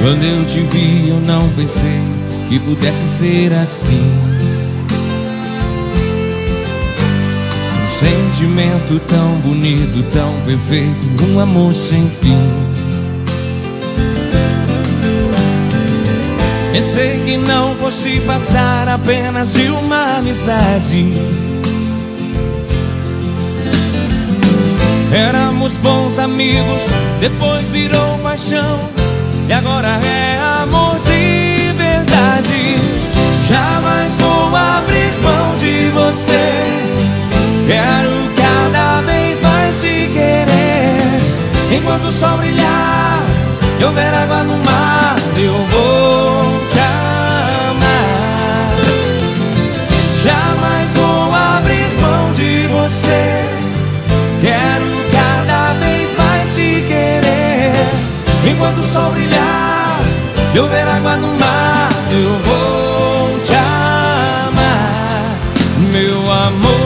Quando eu te vi, eu não pensei que pudesse ser assim. Um sentimento tão bonito, tão perfeito, um amor sem fim. Pensei que não fosse passar apenas de uma amizade. Éramos bons amigos, depois virou paixão, e agora é amor de verdade. Jamais vou abrir mão de você. Quero cada vez mais te querer. Enquanto o sol brilhar e houver água no mar, eu vou te amar. Jamais vou abrir mão de você. Quero cada vez mais te querer. Enquanto o sol brilhar e houver água no mar, eu vou te amar, meu amor.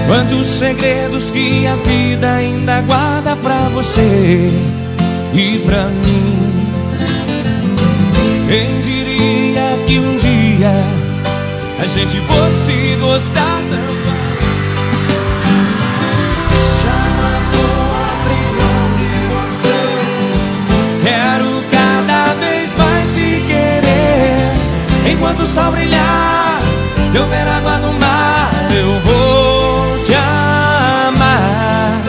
Quantos segredos que a vida ainda guarda pra você e pra mim. Quem diria que um dia a gente fosse gostar tanto? Jamais vou abrir mão de você. Quero cada vez mais te querer. Enquanto o sol brilhar e houver água no mar, eu vou te amar.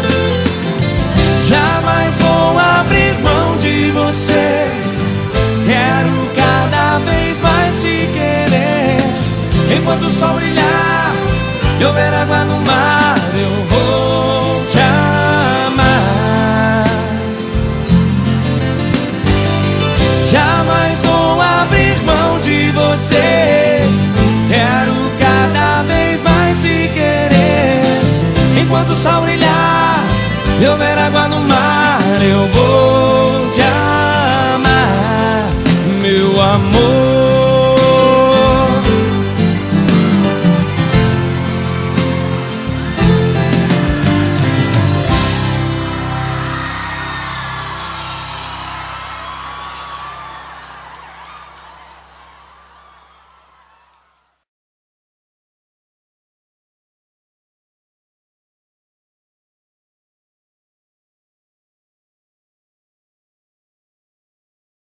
Jamais vou abrir mão de você. Quero cada vez mais te querer. Enquanto o sol brilhar e houver água no mar, eu vou te amar. Jamais vou abrir mão de você. Quero cada vez mais te querer. Enquanto o sol brilhar e houver água no mar, eu vou te amar, meu amor.